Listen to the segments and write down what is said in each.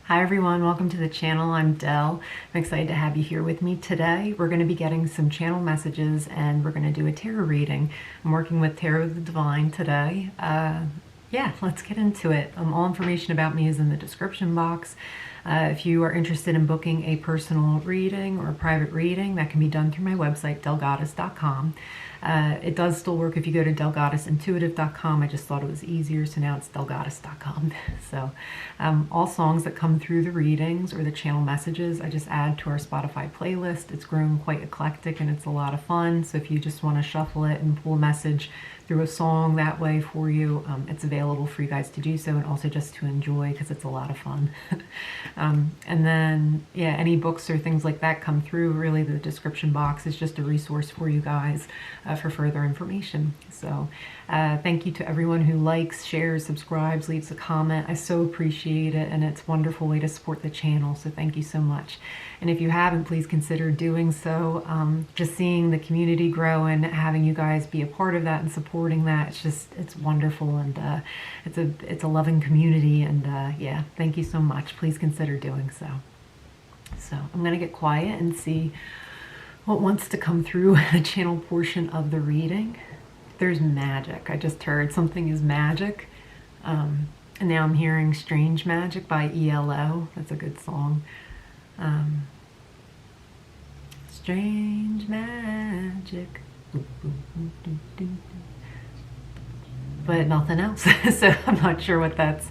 Hi everyone, welcome to the channel. I'm Dell. I'm excited to have you here with me today. We're going to be getting some channel messages and we're going to do a tarot reading. I'm working with Tarot of the Divine today. Yeah, let's get into it. All information about me is in the description box. If you are interested in booking a personal reading or a private reading, that can be done through my website, delegoddess.com. It does still work if you go to delegoddessintuitive.com. I just thought it was easier, so now it's delegoddess.com. So all songs that come through the readings or the channel messages, I just add to our Spotify playlist. It's grown quite eclectic and it's a lot of fun. So if you just want to shuffle it and pull a message through a song that way for you, it's available for you guys to do so, and also just to enjoy because it's a lot of fun. And then, yeah, any books or things like that come through, really the description box is just a resource for you guys for further information. So thank you to everyone who likes, shares, subscribes, leaves a comment. I so appreciate it, and it's a wonderful way to support the channel, so thank you so much. And if you haven't, please consider doing so. Just seeing the community grow and having you guys be a part of that and supporting that, it's wonderful, and it's a loving community, and yeah, thank you so much. Please consider doing so. So I'm gonna get quiet and see what wants to come through the channel portion of the reading. There's magic. I just heard something is magic. And now I'm hearing Strange Magic by ELO. That's a good song. Strange magic. But nothing else. So I'm not sure what that's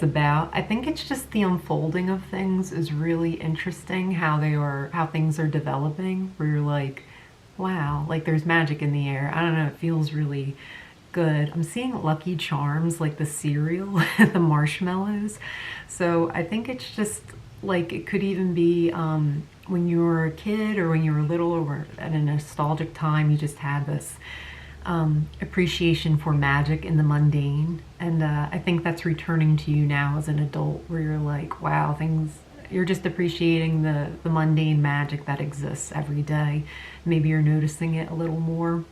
about. I think it's just the unfolding of things is really interesting, how things are developing, where you're like, wow, like there's magic in the air. I don't know, it feels really good. I'm seeing Lucky Charms, like the cereal, the marshmallows. So I think it's just like, it could even be when you were a kid or when you were little or at a nostalgic time, you just had this appreciation for magic in the mundane. And I think that's returning to you now as an adult, where you're like, wow, you're just appreciating the mundane magic that exists every day. Maybe you're noticing it a little more.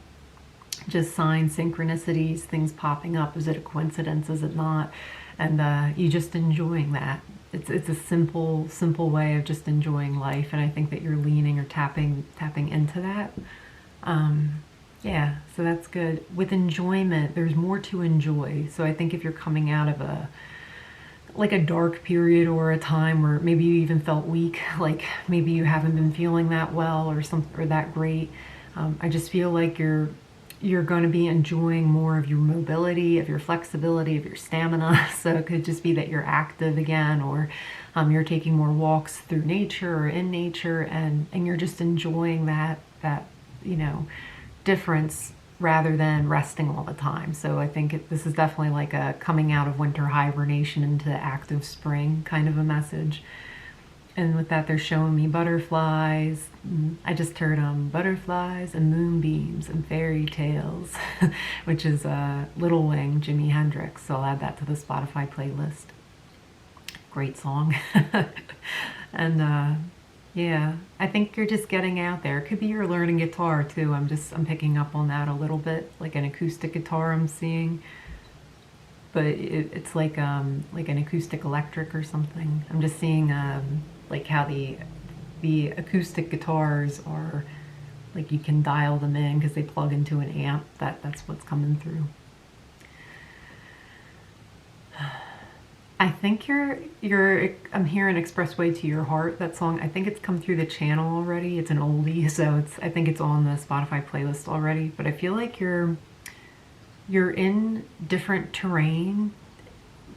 Just signs, synchronicities, things popping up. Is it a coincidence? Is it not? And you just enjoying that. It's a simple way of just enjoying life, and I think that you're leaning or tapping into that. Yeah, so that's good. With enjoyment, there's more to enjoy. So I think if you're coming out of a dark period or a time where maybe you even felt weak, like maybe you haven't been feeling that well or that great, I just feel like you're going to be enjoying more of your mobility, of your flexibility, of your stamina. So it could just be that you're active again, or you're taking more walks through nature or in nature, and you're just enjoying that difference rather than resting all the time. So I think this is definitely like a coming out of winter hibernation into active spring kind of a message. And with that, they're showing me butterflies. I just heard butterflies and moonbeams and fairy tales, which is Little Wing, Jimi Hendrix. So I'll add that to the Spotify playlist. Great song. And yeah, I think you're just getting out there. It could be you're learning guitar too. I'm picking up on that a little bit, like an acoustic guitar I'm seeing. But it's like an acoustic electric or something. I'm just seeing like how the acoustic guitars are, like you can dial them in because they plug into an amp. That's what's coming through. I think I'm hearing Expressway to Your Heart, that song. I think it's come through the channel already. It's an oldie, so I think it's on the Spotify playlist already. But I feel like you're in different terrain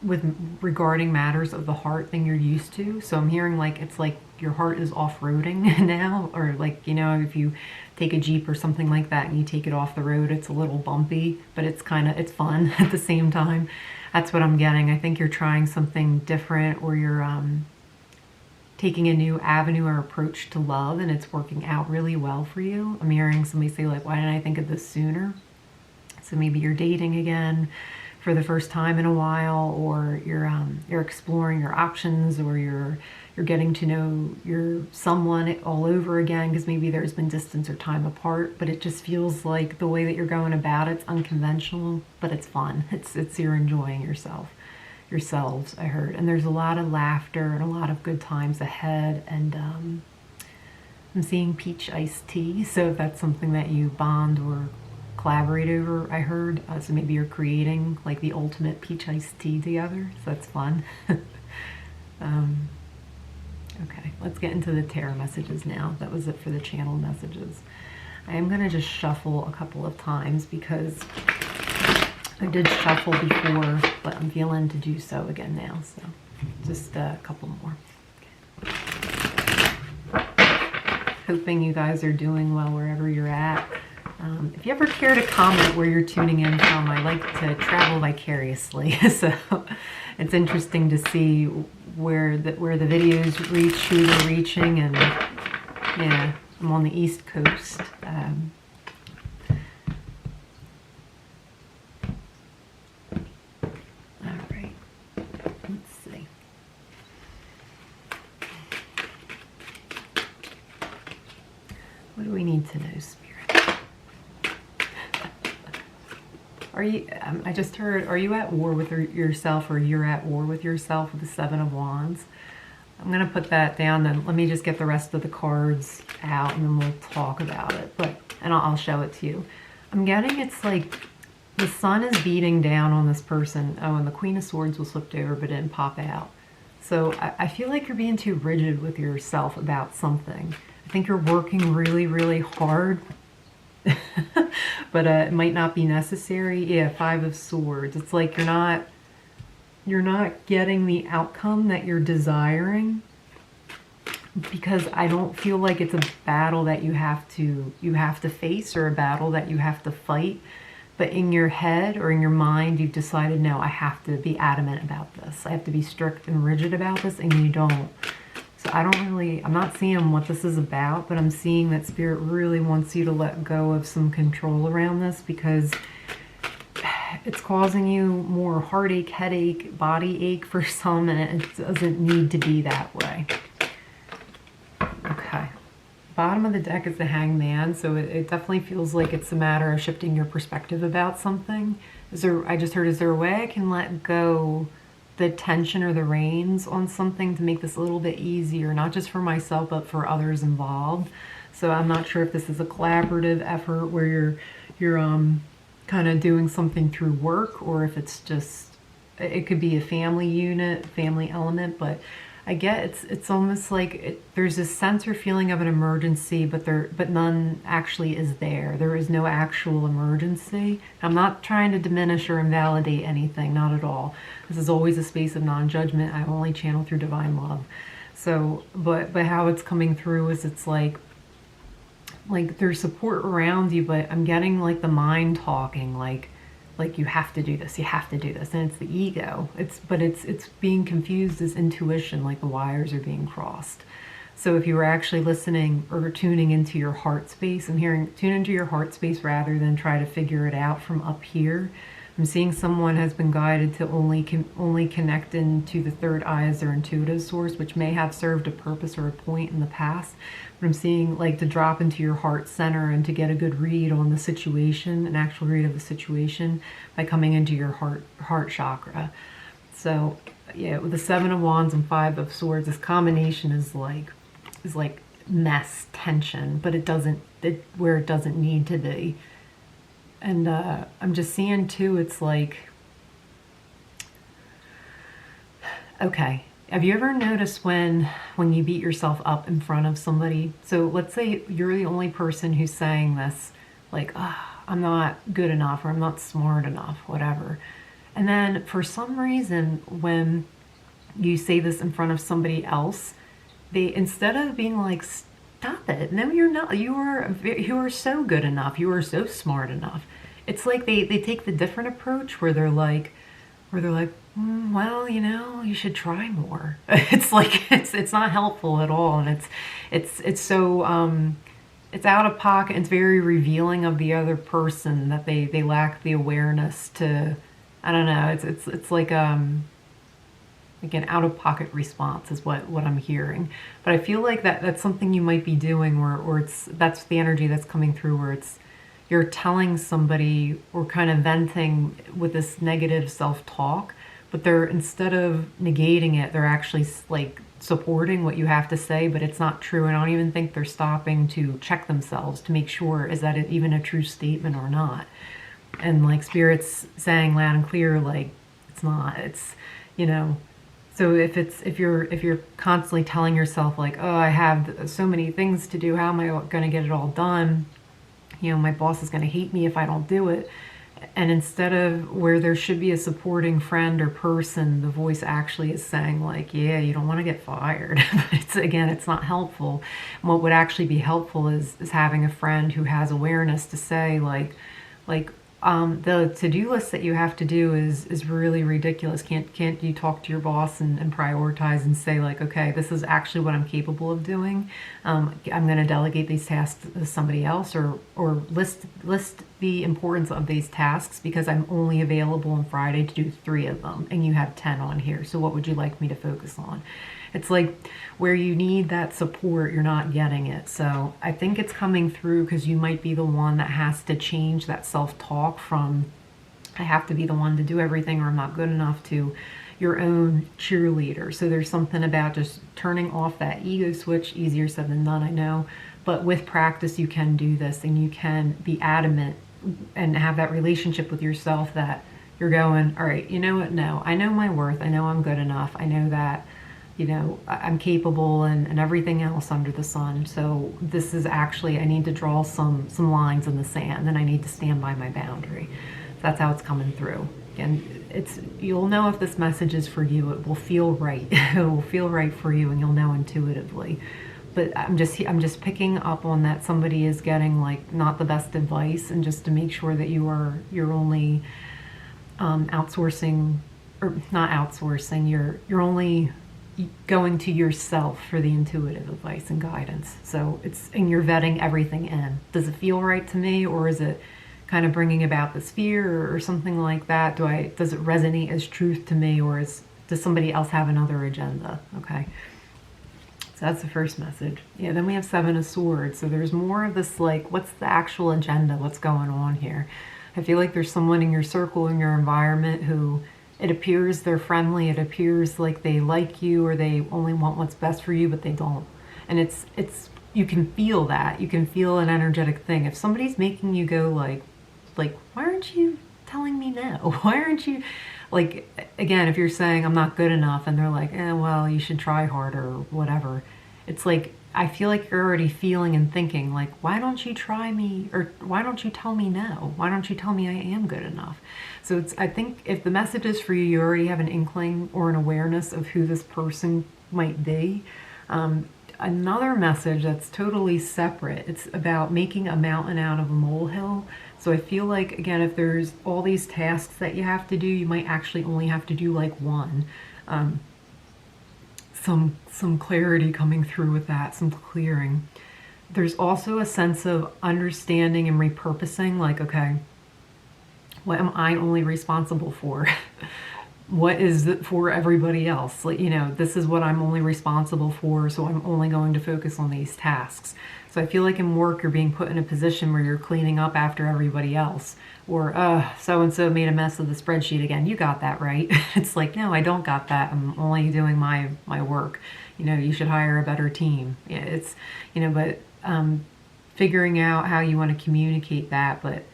regarding matters of the heart than you're used to. So I'm hearing like it's like your heart is off-roading now, or like, if you take a Jeep or something like that and you take it off the road, it's a little bumpy, but it's fun at the same time. That's what I'm getting. I think you're trying something different, or you're taking a new avenue or approach to love, and it's working out really well for you. I'm hearing somebody say like, why didn't I think of this sooner? So maybe you're dating again for the first time in a while, or you're exploring your options, or you're getting to know your someone all over again, because maybe there's been distance or time apart. But it just feels like the way that you're going about it's unconventional, but it's fun. It's you're enjoying yourself. yourselves, I heard. And there's a lot of laughter and a lot of good times ahead. And I'm seeing peach iced tea. So if that's something that you bond or collaborate over, I heard. So maybe you're creating like the ultimate peach iced tea together. So that's fun. Okay, let's get into the tarot messages now. That was it for the channel messages. I am going to just shuffle a couple of times because I did shuffle before, but I'm feeling to do so again now. So just a couple more. Okay. Hoping you guys are doing well wherever you're at. If you ever care to comment where you're tuning in from, I like to travel vicariously. So it's interesting to see where the videos reach, who they're reaching, and yeah, I'm on the East Coast. All right, let's see. What do we need to know, Spirit? Are you, I just heard, are you at war with yourself, or you're at war with yourself with the Seven of Wands? I'm going to put that down, then let me just get the rest of the cards out and then we'll talk about it. And I'll show it to you. I'm getting it's like the sun is beating down on this person. Oh, and the Queen of Swords was flipped over but didn't pop out. So I feel like you're being too rigid with yourself about something. I think you're working really, really hard. But it might not be necessary. Yeah, Five of Swords. It's like you're not getting the outcome that you're desiring, because I don't feel like it's a battle that you have to face, or a battle that you have to fight. But in your head or in your mind, you've decided, no, I have to be adamant about this. I have to be strict and rigid about this, and you don't. So I'm not seeing what this is about, but I'm seeing that Spirit really wants you to let go of some control around this, because it's causing you more heartache, headache, body ache for some, and it doesn't need to be that way. Okay. Bottom of the deck is the Hangman, so it definitely feels like it's a matter of shifting your perspective about something. I just heard, is there a way I can let go the tension or the reins on something to make this a little bit easier, not just for myself but for others involved? So I'm not sure if this is a collaborative effort where you're kind of doing something through work, or if it's just, it could be a family unit, family element. But I get it's almost like there's this sense or feeling of an emergency, but none actually is there. There is no actual emergency. I'm not trying to diminish or invalidate anything, not at all. This is always a space of non-judgment. I only channel through divine love. So, but how it's coming through is it's like there's support around you, but I'm getting like the mind talking, like you have to do this, you have to do this, and it's the ego. It's being confused as intuition, like the wires are being crossed. So if you were actually listening or tuning into your heart space, I'm hearing tune into your heart space rather than try to figure it out from up here. I'm seeing someone has been guided to only connect into the third eye as their intuitive source, which may have served a purpose or a point in the past. But I'm seeing like to drop into your heart center and to get a good read on the situation, an actual read of the situation, by coming into your heart chakra. So yeah, with the Seven of Wands and Five of Swords, this combination is like mess, tension, but where it doesn't need to be. And I'm just seeing too, it's like, okay, have you ever noticed when you beat yourself up in front of somebody? So let's say you're the only person who's saying this, like, I'm not good enough, or I'm not smart enough, whatever. And then for some reason, when you say this in front of somebody else, they, instead of being like, stop it, no, you're not, you are so good enough, you are so smart enough. It's like they take the different approach where they're like, well, you know, you should try more. It's like it's not helpful at all, and it's so it's out of pocket. It's very revealing of the other person that they lack the awareness to, I don't know, it's like an out of pocket response is what I'm hearing. But I feel like that's something you might be doing, or that's the energy that's coming through, where you're telling somebody or kind of venting with this negative self-talk, but they're, instead of negating it, they're actually like supporting what you have to say, but it's not true. And I don't even think they're stopping to check themselves to make sure, is that even a true statement or not? And like Spirit's saying loud and clear, like, it's not, it's, you know, so if you're constantly telling yourself like, oh, I have so many things to do, how am I going to get it all done? You know, my boss is going to hate me if I don't do it. And instead of where there should be a supporting friend or person, the voice actually is saying like, yeah, you don't want to get fired. But it's, again, it's not helpful. What would actually be helpful is having a friend who has awareness to say like the to-do list that you have to do is really ridiculous. Can't you talk to your boss and prioritize and say like, okay, this is actually what I'm capable of doing. I'm going to delegate these tasks to somebody else, or list the importance of these tasks, because I'm only available on Friday to do 3 of them, and you have 10 on here. So what would you like me to focus on? It's like where you need that support, you're not getting it. So I think it's coming through because you might be the one that has to change that self-talk from, I have to be the one to do everything, or I'm not good enough, to your own cheerleader. So there's something about just turning off that ego switch. Easier said than done, I know. But with practice, you can do this, and you can be adamant and have that relationship with yourself that you're going, all right, you know what? No, I know my worth. I know I'm good enough. I know that, you know, I'm capable and everything else under the sun. So this is actually, I need to draw some lines in the sand, and I need to stand by my boundary. That's how it's coming through. And you'll know if this message is for you. It will feel right. It will feel right for you, and you'll know intuitively. But I'm just picking up on that somebody is getting like not the best advice, and just to make sure that you're only outsourcing, or not outsourcing, you're only going to yourself for the intuitive advice and guidance. So and you're vetting everything in. Does it feel right to me, or is it kind of bringing about this fear or something like that? Does it resonate as truth to me, or does somebody else have another agenda? Okay. So that's the first message. Yeah, then we have 7 of Swords. So there's more of this like, what's the actual agenda? What's going on here? I feel like there's someone in your circle, in your environment, who it appears they're friendly, it appears like they like you, or they only want what's best for you, but they don't. And it's you can feel that. You can feel an energetic thing. If somebody's making you go like why aren't you telling me no? Why aren't you, like, again, if you're saying I'm not good enough, and they're like, well, you should try harder or whatever. It's like, I feel like you're already feeling and thinking like, why don't you try me, or why don't you tell me no? Why don't you tell me I am good enough? So I think if the message is for you, you already have an inkling or an awareness of who this person might be. Another message that's totally separate, it's about making a mountain out of a molehill. So I feel like, again, if there's all these tasks that you have to do, you might actually only have to do like one. Some clarity coming through with that, some clearing. There's also a sense of understanding and repurposing, like, okay, what am I only responsible for? What is it for everybody else? Like, you know, this is what I'm only responsible for, so I'm only going to focus on these tasks. So I feel like in work, you're being put in a position where you're cleaning up after everybody else. Or, so-and-so made a mess of the spreadsheet again. You got that, right? It's like, no, I don't got that. I'm only doing my work. You know, you should hire a better team. Yeah, it's, you know, but figuring out how you want to communicate that. But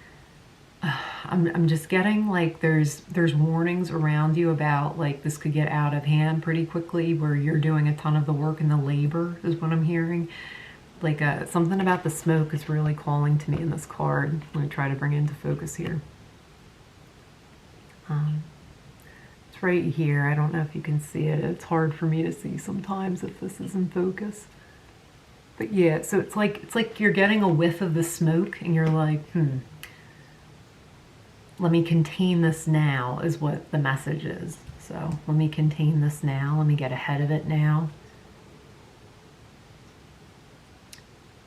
I'm just getting like there's warnings around you about like this could get out of hand pretty quickly, where you're doing a ton of the work and the labor is what I'm hearing. Like something about the smoke is really calling to me in this card. I'm going to try to bring it into focus here. It's right here. I don't know if you can see it. It's hard for me to see sometimes if this is in focus. But yeah, so it's like you're getting a whiff of the smoke, and you're like, let me contain this now, is what the message is. So let me contain this now. Let me get ahead of it now.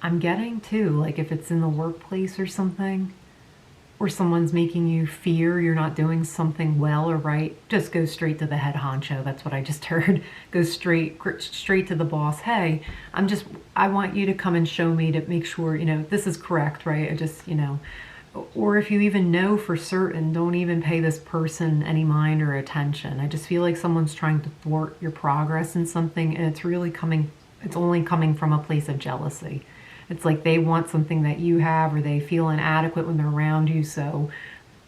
I'm getting too, like if it's in the workplace or something, or someone's making you fear you're not doing something well or right, just go straight to the head honcho. That's what I just heard. Go straight to the boss. Hey, I want you to come and show me to make sure, you know, this is correct, right? I just, you know, or if you even know for certain, don't even pay this person any mind or attention. I just feel like someone's trying to thwart your progress in something, and it's only coming from a place of jealousy. It's like they want something that you have, or they feel inadequate when they're around you, so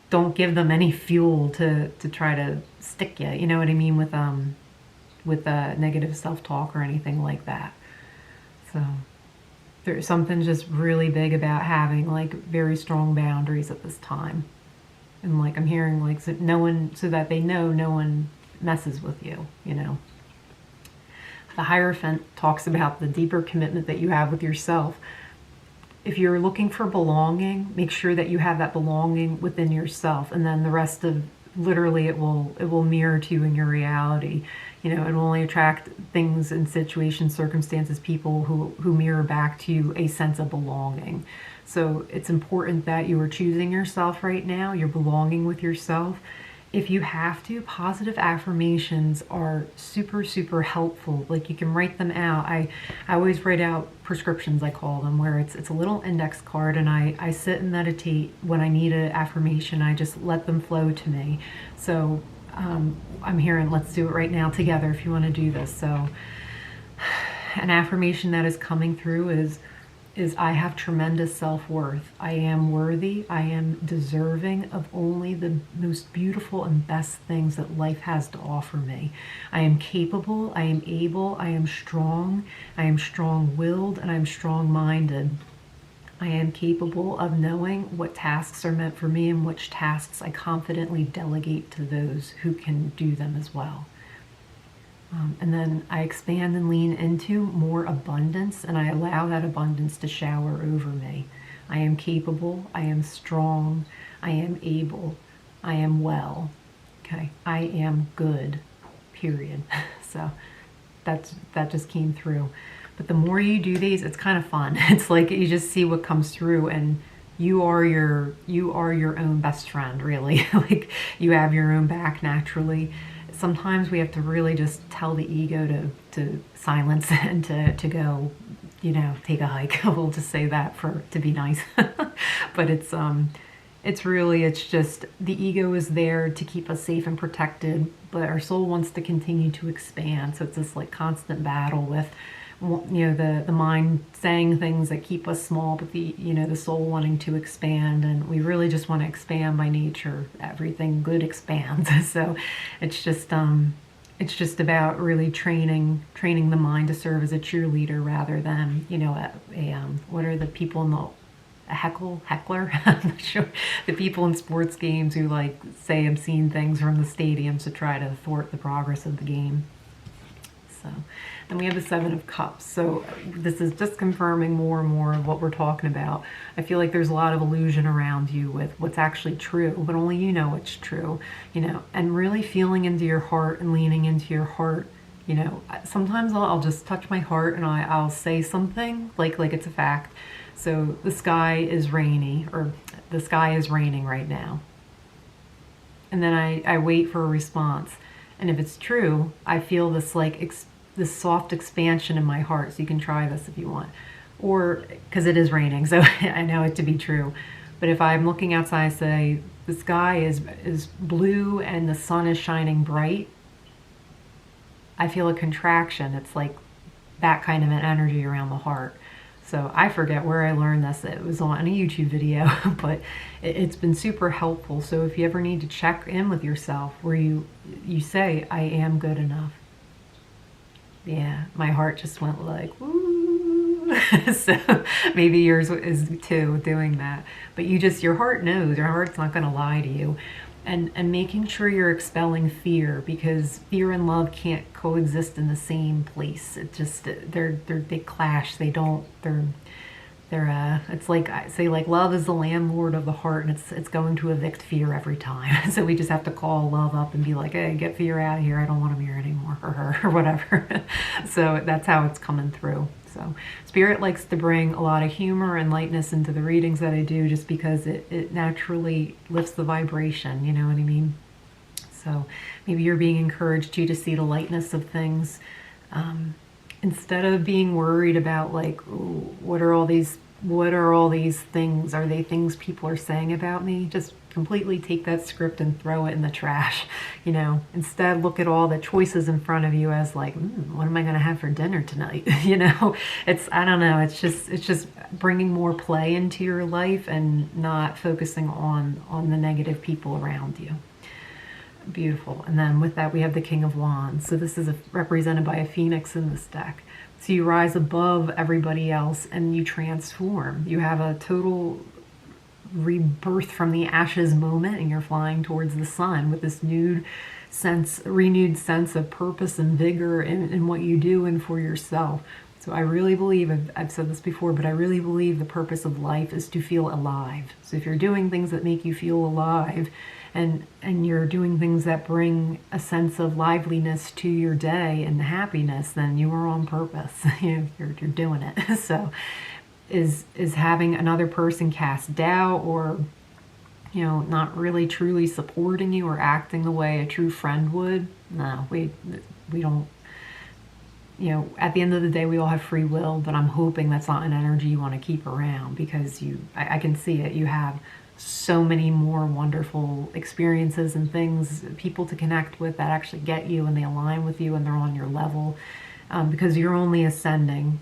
don't give them any fuel to try to stick you. You know what I mean? With negative self-talk or anything like that. So there's something just really big about having like very strong boundaries at this time. And like I'm hearing like so that they know no one messes with you, you know. The Hierophant talks about the deeper commitment that you have with yourself. If you're looking for belonging, make sure that you have that belonging within yourself, and then the rest of literally it will mirror to you in your reality. You know, it will only attract things and situations, circumstances, people who mirror back to you a sense of belonging. So it's important that you are choosing yourself right now. You're belonging with yourself. If you have to, positive affirmations are super, super helpful. Like you can write them out. I always write out prescriptions, I call them, where it's a little index card, and I sit and meditate when I need an affirmation. I just let them flow to me. So I'm hearing, let's do it right now together if you want to do this. So an affirmation that is coming through is I have tremendous self-worth. I am worthy. I am deserving of only the most beautiful and best things that life has to offer me. I am capable. I am able. I am strong. I am strong-willed, and I am strong-minded. I am capable of knowing what tasks are meant for me and which tasks I confidently delegate to those who can do them as well. And then I expand and lean into more abundance, and I allow that abundance to shower over me. I am capable, I am strong, I am able, I am well, okay? I am good, period. So that just came through. But the more you do these, it's kind of fun. It's like you just see what comes through, and you are your own best friend, really. Like you have your own back naturally. Sometimes we have to really just tell the ego to silence and to go, you know, take a hike. We'll just say that to be nice. But it's just the ego is there to keep us safe and protected, but our soul wants to continue to expand. So it's this like constant battle with, you know, the mind saying things that keep us small, but the soul wanting to expand, and we really just want to expand by nature. Everything good expands. So it's just about really training the mind to serve as a cheerleader rather than, you know, what are the people in a heckler? I'm not sure. The people in sports games who like say obscene things from the stadiums to try to thwart the progress of the game. So then we have the Seven of Cups. So this is just confirming more and more of what we're talking about. I feel like there's a lot of illusion around you with what's actually true, but only you know it's true, you know, and really feeling into your heart and leaning into your heart. You know, sometimes I'll just touch my heart and I'll say something like it's a fact. So the sky is rainy, or the sky is raining right now. And then I wait for a response. And if it's true, I feel this like this soft expansion in my heart. So you can try this if you want, or because it is raining, so I know it to be true. But if I'm looking outside, I say the sky is blue and the sun is shining bright, I feel a contraction. It's like that kind of an energy around the heart. So I forget where I learned this. It was on a YouTube video, but it's been super helpful. So if you ever need to check in with yourself, where you say, I am good enough. Yeah, my heart just went like, woo. So maybe yours is too, doing that. But your heart knows. Your heart's not going to lie to you. And making sure you're expelling fear, because fear and love can't coexist in the same place. It just they clash. They don't. It's like I say, like love is the landlord of the heart, and it's going to evict fear every time. So we just have to call love up and be like, hey, get fear out of here. I don't want him here anymore, or her, or whatever. So that's how it's coming through. So Spirit likes to bring a lot of humor and lightness into the readings that I do, just because it naturally lifts the vibration, you know what I mean? So maybe you're being encouraged to see the lightness of things, instead of being worried about like, ooh, what are all these what are all these things? Are they things people are saying about me? Just completely take that script and throw it in the trash. You know, instead look at all the choices in front of you as like, what am I going to have for dinner tonight? You know, I don't know, it's just bringing more play into your life and not focusing on the negative people around you. Beautiful. And then with that, we have the King of Wands. So this is represented by a phoenix in this deck. So you rise above everybody else and you transform. You have a total rebirth from the ashes moment, and you're flying towards the sun with this renewed sense of purpose and vigor in what you do and for yourself. So I really believe, I've said this before, but I really believe the purpose of life is to feel alive. So if you're doing things that make you feel alive, and you're doing things that bring a sense of liveliness to your day and happiness, then you are on purpose. You're doing it. So is having another person cast doubt, or not really truly supporting you or acting the way a true friend would? No, we don't. At the end of the day, we all have free will, but I'm hoping that's not an energy you want to keep around, because I can see it. You have so many more wonderful experiences and things, people to connect with that actually get you and they align with you and they're on your level, because you're only ascending.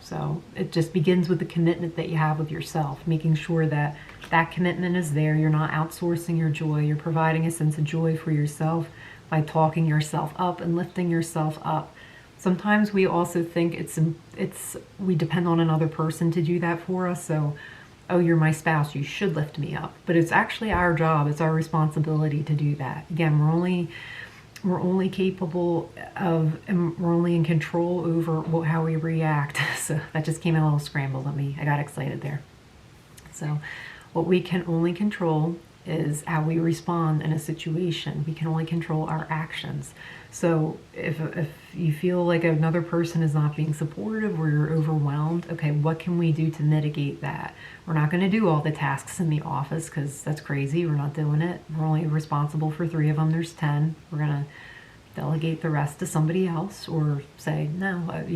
So it just begins with the commitment that you have with yourself, making sure that that commitment is there. You're not outsourcing your joy. You're providing a sense of joy for yourself by talking yourself up and lifting yourself up. Sometimes we also think we depend on another person to do that for us. So, oh, you're my spouse, you should lift me up. But it's actually our job, it's our responsibility to do that. Again, we're only capable of, and we're only in control over how we react. So that just came in a little scrambled on me. I got excited there. So what we can only control is how we respond in a situation. We can only control our actions. So if you feel like another person is not being supportive or you're overwhelmed, okay, what can we do to mitigate that? We're not going to do all the tasks in the office because that's crazy. We're not doing it. We're only responsible for 3 of them. There's 10. We're going to delegate the rest to somebody else, or say, no,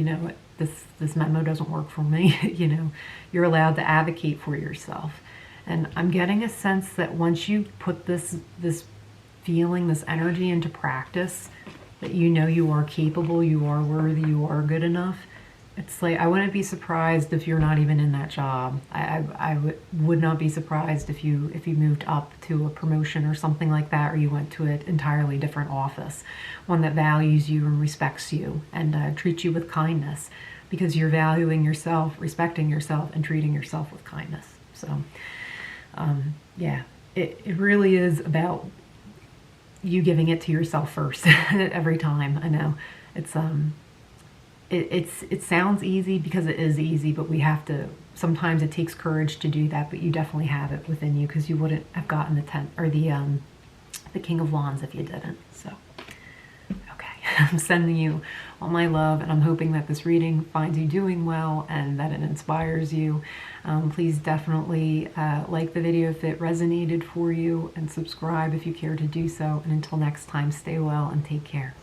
this memo doesn't work for me. You're allowed to advocate for yourself. And I'm getting a sense that once you put this feeling, this energy into practice, that you are capable, you are worthy, you are good enough. It's like, I wouldn't be surprised if you're not even in that job. I would not be surprised if you moved up to a promotion or something like that, or you went to an entirely different office, one that values you and respects you and treats you with kindness, because you're valuing yourself, respecting yourself, and treating yourself with kindness. So yeah, it really is about you giving it to yourself first every time. I know it sounds easy because it is easy, but we have to, sometimes it takes courage to do that, but you definitely have it within you, because you wouldn't have gotten the King of Wands if you didn't. So okay, I'm sending you all my love, and I'm hoping that this reading finds you doing well and that it inspires you. Please definitely like the video if it resonated for you, and subscribe if you care to do so. And until next time, stay well and take care.